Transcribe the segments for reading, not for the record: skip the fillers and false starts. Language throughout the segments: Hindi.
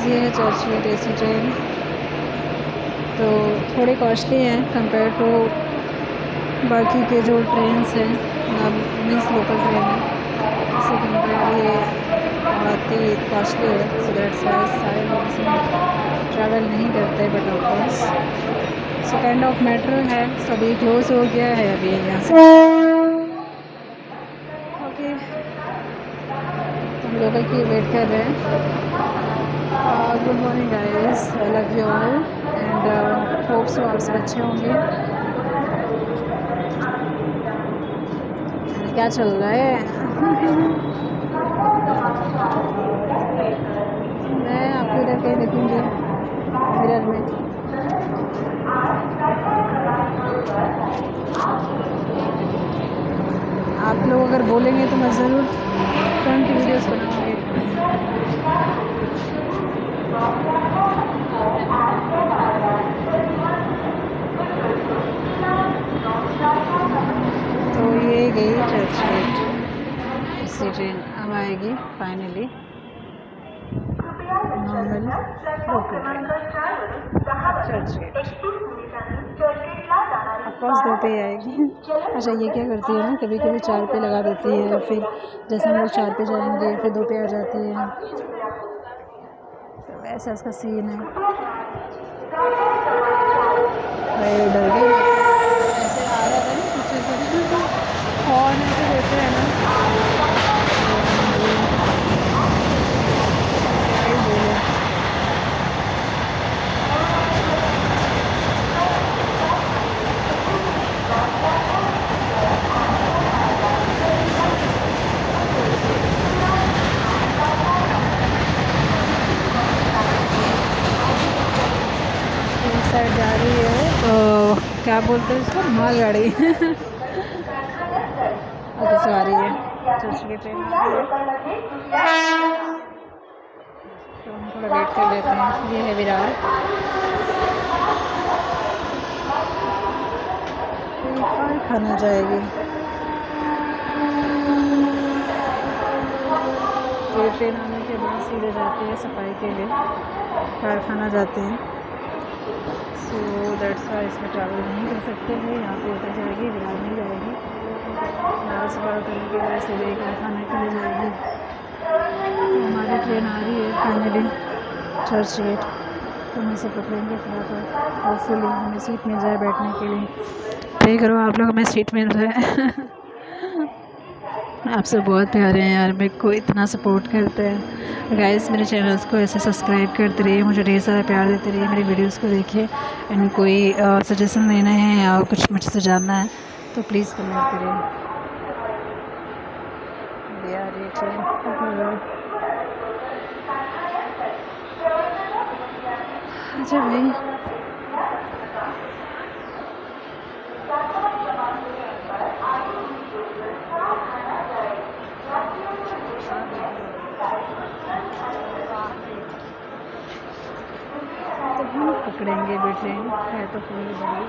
ये है चर्चगेट एसी ट्रेन। तो थोड़े कॉस्टली हैं कंपेयर टू बाकी के जो ट्रेन्स हैं, मीन्स लोकल ट्रेन है, इससे कंपेयर ये बहुत ही कॉस्टली है। सो दैट्स वाई सारे लोग इसमें ट्रैवल नहीं करते। But of course so kind of matter है। सभी क्लोज हो गया है अभी यहाँ से। ओके, हम लोकल की वेट कर रहे हैं। Good morning guys, I love you all and hope so आप सब अच्छे होंगे। क्या चल रहा है? मैं आपको इधर कहीं देखूंगी मिरर में। आप लोग अगर बोलेंगे तो मैं ज़रूर फ्रंट वीडियोस बनाऊंगी। तो ये गई चर्चगेट एसी ट्रेन, अब आएगी finally normal local train Churchgate. Of course 2 पे आएगी। अच्छा, ये क्या करती है ना, कभी कभी 4 पे लगा देती है, फिर जैसे हम लोग 4 पे जाएंगे फिर 2 पे आ जाती है। तो ऐसा इसका सीन है। भाई डर गई, ऐसे आ रहा था ना पीछे से हॉर्न ऐसे देते हैं ना, क्या ही बोले। इस साइड जा रही है तो क्या बोलते हैं उसको, मालगाड़ी। ओके, सो आ रही है चर्चगेट ट्रेन आ रही है। तो हम थोड़ा वेट कर लेते हैं। ये है विरार। कारखाना जाएगी। ये ट्रेन आने के बाद सीधे जाती है सफाई के लिए, कारखाना जाते हैं। सो दैट्स वाई इसमें ट्रैवल नहीं कर सकते हैं। यहाँ पे उतर जाएगी, विरार नहीं जाएगी। विरार से बाहर उतरने के बाद सीधे कारखाना के लिए जाएगी। तो हमारी ट्रेन आ रही है फाइनली चर्चगेट। तो हम इसे पकड़ेंगे फटाफट। होपफुली हमें सीट मिल जाए बैठने के लिए। प्रे करो आप लोग हमें सीट मिल जाए। आप सब बहुत प्यारे हैं यार, मेरे को इतना सपोर्ट करते हैं गाइस। मेरे चैनल्स को ऐसे सब्सक्राइब करते रहिए, मुझे ढेर सारा प्यार देते रहिए, मेरी वीडियोस को देखिए। एंड कोई सजेशन देना है या कुछ मुझसे जानना है तो प्लीज़ कमेंट करिए। यार ये ट्रेन, अच्छा भाई, तो हम पकड़ेंगे भी ट्रेन, है तो फुल बड़ी।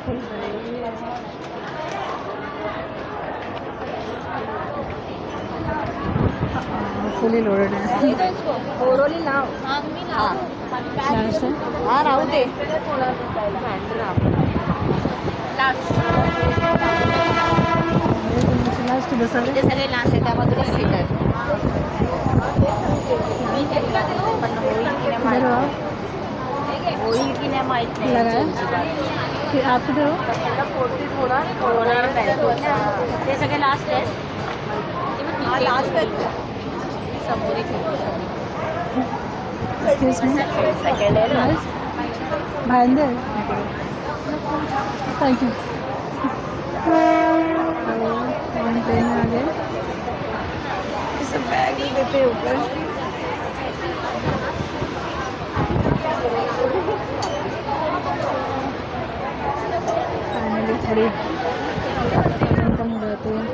फुल बड़ी फुली लोडेड है। लास्ट बस आले सगळे लास्ट त्यामधून सीटर होईल की नाही माहित नाही फिर आप किधर हो? ते सगळे लास्ट आहे लास्ट आहे समोर सेकंड आहे भाईंदर, थैंक यू। ट्रेन में आ गए, सब बैग ही देते ऊपर। फाइनली थोड़ी कम हो जाती है।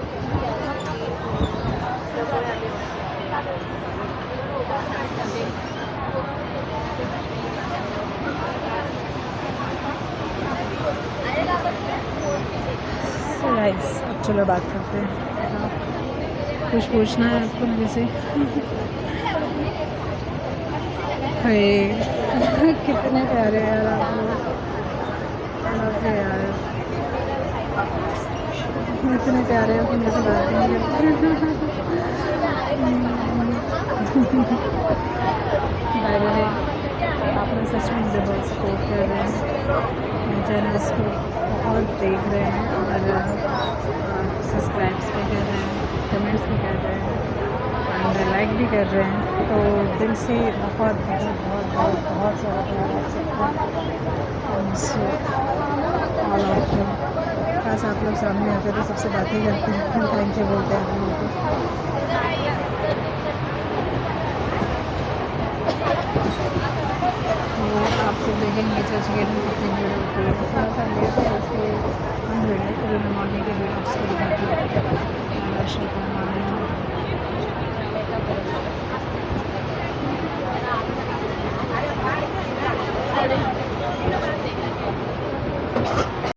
सो गाइस अब चलो बात करते हैं। कुछ पूछना है आपको मेरे से? हाय कितने प्यारे यार आप लोग, यार इतने प्यारे हो कि मेरे से बात ही नहीं करते। बाय द वे आप लोग सच में मुझे बहुत सपोर्ट कर रहे हैं, मेरे चैनल्स को बहुत देख रहे हैं और सब्सक्राइब्स भी कर रहे हैं, कमेंट्स भी कर रहे हैं एंड लाइक भी कर रहे हैं। तो दिल से बहुत बहुत बहुत बहुत बहुत सारा प्यार आप सबको ऑल ऑफ यू। खास आप लोग सामने आते तो सबसे बातें करते हैं, थैंक यू बोलते हैं आप लोगों को। तो आप सब देखेंगे चर्च गेट में कितनी भीड़ होती है। थोड़ा सा लेट है इसलिए हम भीड़ है, कभी मैं मॉर्निंग के ब्लॉग्स को दिखाती हूँ।